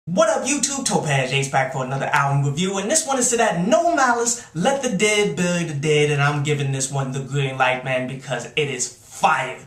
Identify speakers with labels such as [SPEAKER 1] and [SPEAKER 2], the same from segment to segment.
[SPEAKER 1] What up YouTube, Topaz Ace back for another album review, and this one is to that No Malice, Let the Dead Bury the Dead, and I'm giving this one the green light, man, because it is fire.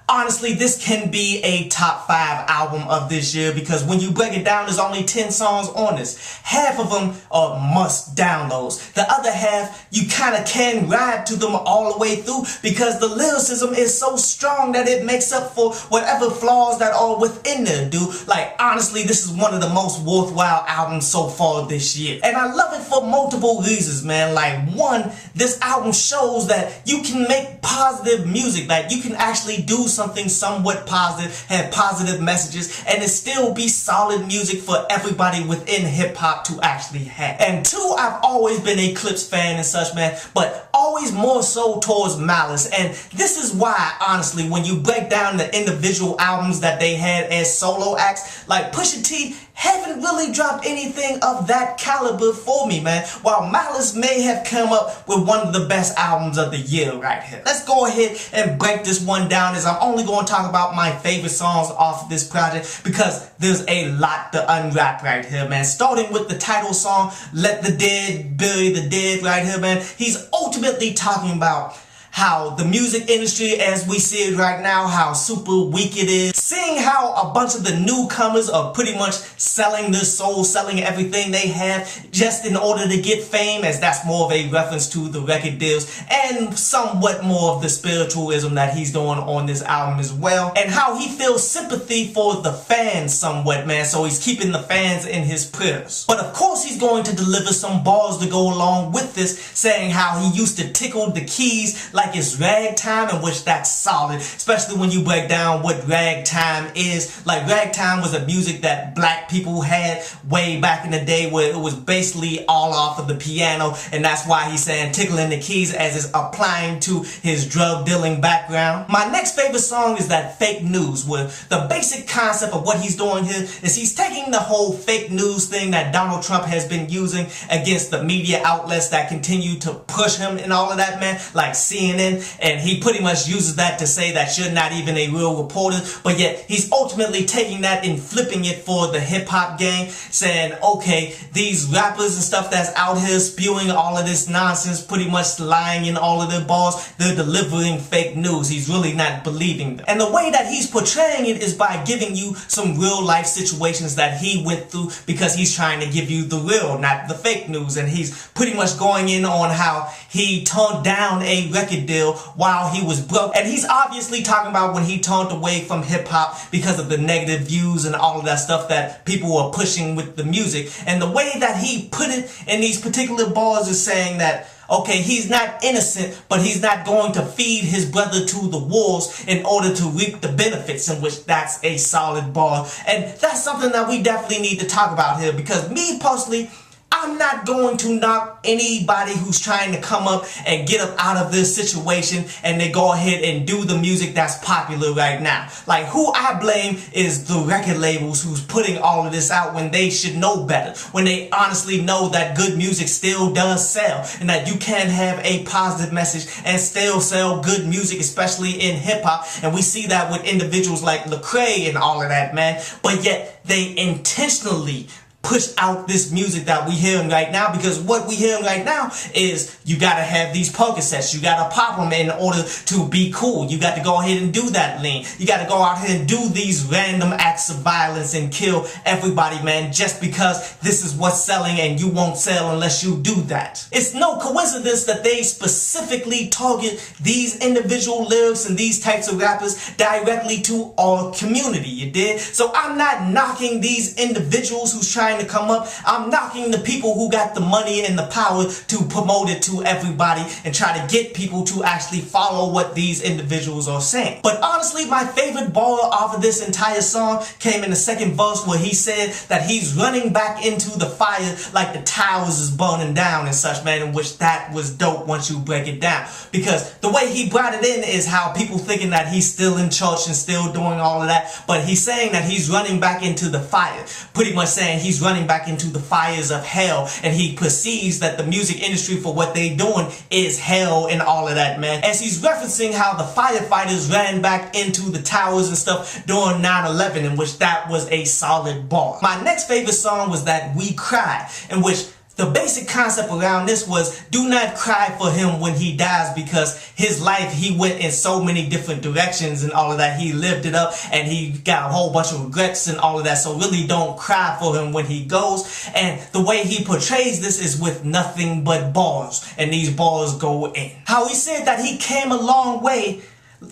[SPEAKER 1] Honestly, this can be a top 5 album of this year because when you break it down, there's only 10 songs on this. Half of them are must downloads. The other half, you kind of can ride to them all the way through because the lyricism is so strong that it makes up for whatever flaws that are within there, dude. Like, honestly, this is one of the most worthwhile albums so far this year. And I love it for multiple reasons, man. Like, one, this album shows that you can make positive music, that you can actually do something somewhat positive, have positive messages, and it still be solid music for everybody within hip-hop to actually have. And two, I've always been a Clips fan and such, man, but always more so towards Malice. And this is why, honestly, when you break down the individual albums that they had as solo acts, like Pusha T haven't really dropped anything of that caliber for me, man, while Malice may have come up with one of the best albums of the year right here. Let's go ahead and break this one down, as I'm only going to talk about my favorite songs off of this project because there's a lot to unwrap right here, man. Starting with the title song, Let the Dead Bury the Dead right here, man. He's ultimately talking about how the music industry as we see it right now, how super weak it is. Seeing how a bunch of the newcomers are pretty much selling their soul, selling everything they have just in order to get fame, as that's more of a reference to the record deals and somewhat more of the spiritualism that he's doing on this album as well. And how he feels sympathy for the fans somewhat, man, so he's keeping the fans in his prayers. But of course he's going to deliver some bars to go along with this, saying how he used to tickle the keys like it's ragtime, in which that's solid, especially when you break down what ragtime is. Like, ragtime was a music that black people had way back in the day, where it was basically all off of the piano, and that's why he's saying tickling the keys, as it's applying to his drug dealing background. My next favorite song is that Fake News, where the basic concept of what he's doing here is he's taking the whole fake news thing that Donald Trump has been using against the media outlets that continue to push him and all of that, man, like CNN, and he pretty much uses that to say that you're not even a real reporter, but yet he's ultimately taking that and flipping it for the hip-hop game, saying, okay, these rappers and stuff that's out here spewing all of this nonsense, pretty much lying in all of their bars, they're delivering fake news. He's really not believing them. And the way that he's portraying it is by giving you some real life situations that he went through, because he's trying to give you the real, not the fake news. And he's pretty much going in on how he turned down a record deal while he was broke, and he's obviously talking about when he turned away from hip-hop because of the negative views and all of that stuff that people were pushing with the music. And the way that he put it in these particular bars is saying that, okay, he's not innocent, but he's not going to feed his brother to the wolves in order to reap the benefits, in which that's a solid bar. And that's something that we definitely need to talk about here, because me personally, I'm not going to knock anybody who's trying to come up and get up out of this situation and they go ahead and do the music that's popular right now. Like, who I blame is the record labels who's putting all of this out when they should know better, when they honestly know that good music still does sell, and that you can have a positive message and still sell good music, especially in hip-hop. And we see that with individuals like Lecrae and all of that, man, but yet they intentionally push out this music that we hearing right now, because what we hearing right now is you gotta have these Percocets, you gotta pop them in order to be cool, you got to go ahead and do that lean, you gotta go out here and do these random acts of violence and kill everybody, man, just because this is what's selling and you won't sell unless you do that. It's no coincidence that they specifically target these individual lyrics and these types of rappers directly to our community, you did? So I'm not knocking these individuals who's trying to come up. I'm knocking the people who got the money and the power to promote it to everybody and try to get people to actually follow what these individuals are saying. But honestly, my favorite bar off of this entire song came in the second verse, where he said that he's running back into the fire like the towers is burning down and such, man, in which that was dope once you break it down. Because the way he brought it in is how people thinking that he's still in church and still doing all of that, but he's saying that he's running back into the fire, pretty much saying he's running back into the fires of hell, and he perceives that the music industry for what they doing is hell and all of that, man. As he's referencing how the firefighters ran back into the towers and stuff during 9/11, in which that was a solid bar. My next favorite song was that We Cry, in which the basic concept around this was do not cry for him when he dies, because his life, he went in so many different directions and all of that. He lived it up and he got a whole bunch of regrets and all of that. So really don't cry for him when he goes. And the way he portrays this is with nothing but bars, and these bars go in. How he said that he came a long way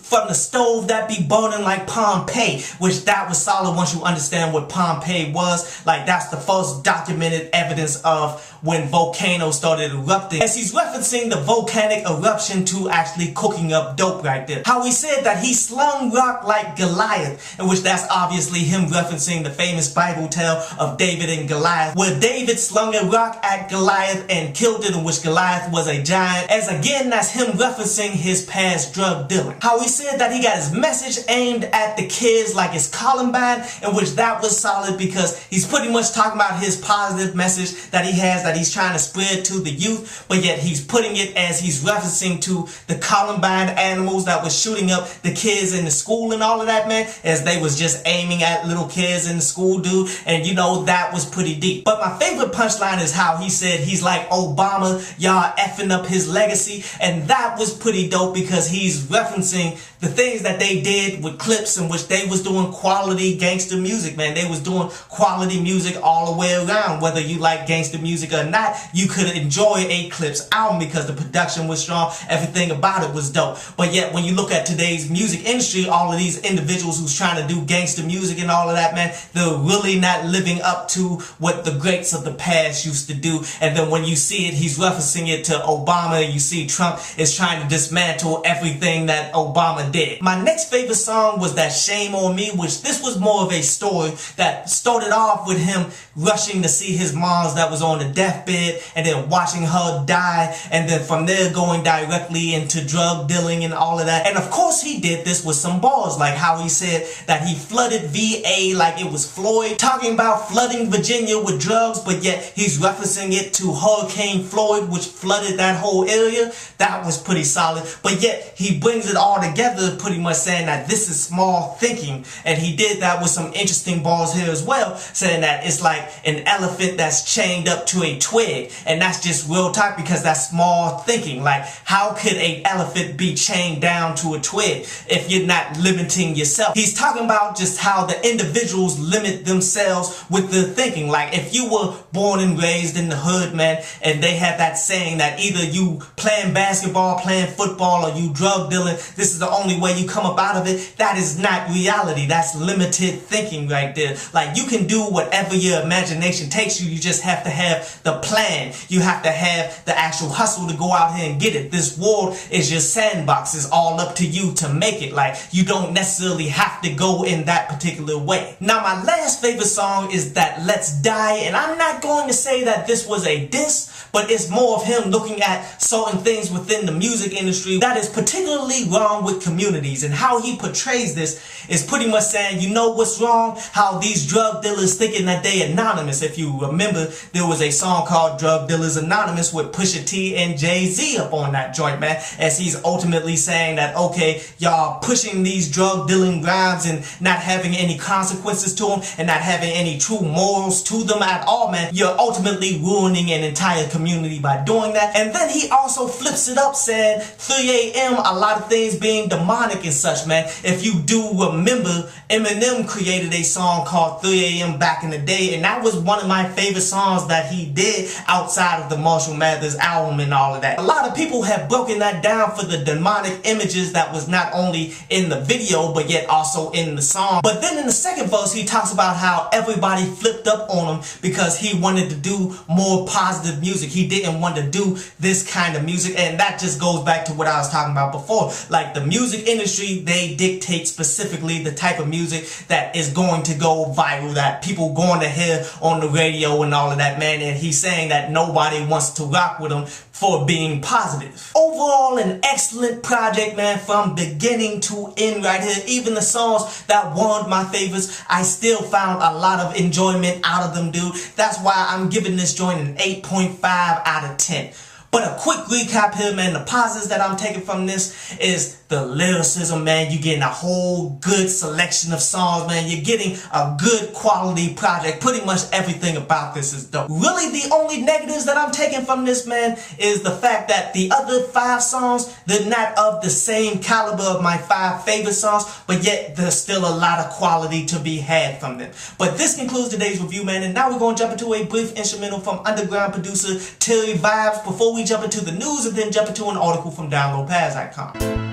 [SPEAKER 1] from the stove that be burning like Pompeii, which that was solid once you understand what Pompeii was. Like, that's the first documented evidence of when volcanoes started erupting, as he's referencing the volcanic eruption to actually cooking up dope right there. How he said that he slung rock like Goliath, in which that's obviously him referencing the famous Bible tale of David and Goliath, where David slung a rock at Goliath and killed it, in which Goliath was a giant, as again that's him referencing his past drug dealing. How he said that he got his message aimed at the kids like it's Columbine, in which that was solid because he's pretty much talking about his positive message that he has, that he's trying to spread to the youth, but yet he's putting it as he's referencing to the Columbine animals that was shooting up the kids in the school and all of that, man, as they was just aiming at little kids in the school, dude. And you know, that was pretty deep. But my favorite punchline is how he said he's like Obama, y'all effing up his legacy, and that was pretty dope because he's referencing the things that they did with Clips, in which they was doing quality gangster music, man. They was doing quality music all the way around. Whether you like gangster music or not, you could enjoy a Clips album because the production was strong, everything about it was dope. But yet when you look at today's music industry, all of these individuals who's trying to do gangster music and all of that, man, they're really not living up to what the greats of the past used to do. And then when you see it, he's referencing it to Obama. You see Trump is trying to dismantle everything that Obama did. My next favorite song was that Shame on Me, which this was more of a story that started off with him rushing to see his mom's that was on the deathbed, and then watching her die, and then from there going directly into drug dealing and all of that. And of course he did this with some bars, like how he said that he flooded VA like it was Floyd, talking about flooding Virginia with drugs, but yet he's referencing it to Hurricane Floyd, which flooded that whole area. That was pretty solid. But yet he brings it all together, pretty much saying that this is small thinking. And he did that with some interesting bars here as well, saying that it's like an elephant that's chained up to a twig. And that's just real talk because that's small thinking. Like, how could an elephant be chained down to a twig if you're not limiting yourself? He's talking about just how the individuals limit themselves with their thinking. Like, if you were born and raised in the hood, man, and they have that saying that either you playing basketball, playing football, or you drug dealing, this is the only way you come up out of it. That is not reality. That's limited thinking right there. Like, you can do whatever your imagination takes you. You just have to have the plan. You have to have the actual hustle to go out here and get it. This world is your sandbox. It's all up to you to make it. Like, you don't necessarily have to go in that particular way. Now, my last favorite song is that Let's Die, and I'm not going to say that this was a diss, but it's more of him looking at certain things within the music industry that is particularly wrong with communities. And how he portrays this is pretty much saying, you know what's wrong? How these drug dealers thinking that they anonymous. If you remember, there was a song called Drug Dealers Anonymous with Pusha T and Jay-Z up on that joint, man, as he's ultimately saying that, okay, y'all pushing these drug dealing rhymes and not having any consequences to them and not having any true morals to them at all, man. You're ultimately ruining an entire community by doing that. And then he also flips it up, saying 3 a.m. a lot of things being demonic and such, man. If you do remember, Eminem created a song called 3 a.m. back in the day, and that was one of my favorite songs that he did outside of the Marshall Mathers album and all of that. A lot of people have broken that down for the demonic images that was not only in the video but yet also in the song. But then in the second verse he talks about how everybody flipped up on him because he wanted to do more positive music. He didn't want to do this kind of music, and that just goes back to what I was talking about before. Like, the music industry, they dictate specifically the type of music that is going to go viral, that people going to hear on the radio and all of that, man. And he's saying that nobody wants to rock with him for being positive. Overall, an excellent project, man, from beginning to end right here. Even the songs that weren't my favorites, I still found a lot of enjoyment out of them, dude. That's why I'm giving this joint an 8.5 out of 10. But a quick recap here, man. The positives that I'm taking from this is the lyricism, man. You're getting a whole good selection of songs, man. You're getting a good quality project. Pretty much everything about this is dope. Really, the only negatives that I'm taking from this, man, is the fact that the other 5 songs, they're not of the same caliber of my 5 favorite songs, but yet there's still a lot of quality to be had from them. But this concludes today's review, man. And now we're going to jump into a brief instrumental from underground producer Terry Vibes before we jump into the news and then jump into an article from downloadpads.com.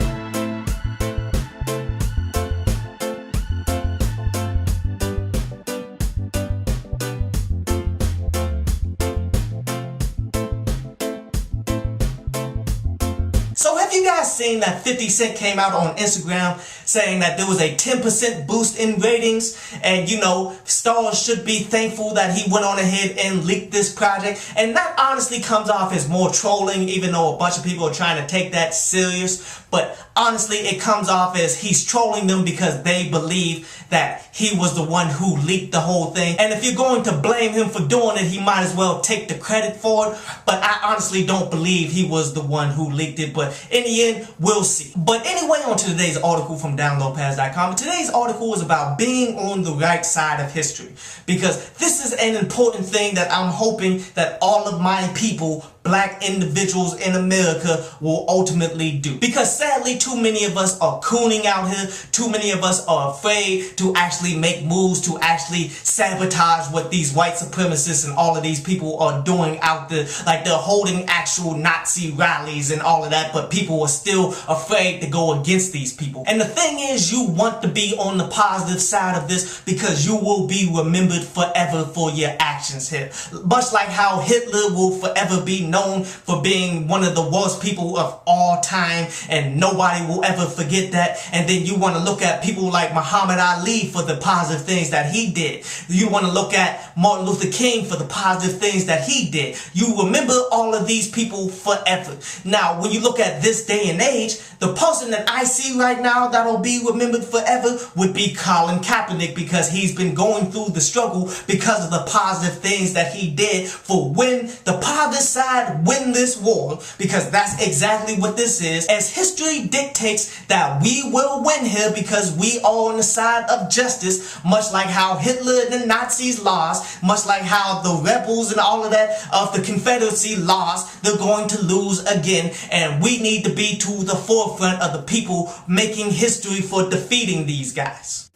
[SPEAKER 1] So have you guys seen that 50 Cent came out on Instagram saying that there was a 10% boost in ratings, and you know, stars should be thankful that he went on ahead and leaked this project? And that honestly comes off as more trolling, even though a bunch of people are trying to take that serious. But honestly, it comes off as he's trolling them because they believe that he was the one who leaked the whole thing. And if you're going to blame him for doing it, he might as well take the credit for it. But I honestly don't believe he was the one who leaked it. But in the end, we'll see. But anyway, on to today's article from downloadpads.com. Today's article is about being on the right side of history, because this is an important thing that I'm hoping that all of my people, black individuals in America, will ultimately do. Because sadly, too many of us are cooning out here. Too many of us are afraid to actually make moves, to actually sabotage what these white supremacists and all of these people are doing out there. Like, they're holding actual Nazi rallies and all of that, but people are still afraid to go against these people. And the thing is, you want to be on the positive side of this because you will be remembered forever for your actions here. Much like how Hitler will forever be known for being one of the worst people of all time, and nobody will ever forget that. And then you want to look at people like Muhammad Ali for the positive things that he did. You want to look at Martin Luther King for the positive things that he did. You remember all of these people forever. Now, when you look at this day and age, the person that I see right now that'll be remembered forever would be Colin Kaepernick, because he's been going through the struggle because of the positive things that he did for when the positive side win this war, because that's exactly what this is. As history dictates that we will win here because we are on the side of justice, much like how Hitler and the Nazis lost, much like how the rebels and all of that of the Confederacy lost, they're going to lose again. And we need to be to the forefront of the people making history for defeating these guys.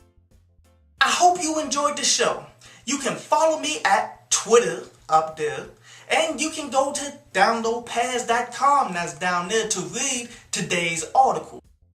[SPEAKER 1] I hope you enjoyed the show. You can follow me at Twitter up there, and you can go to downloadpads.com, that's down there, to read today's article.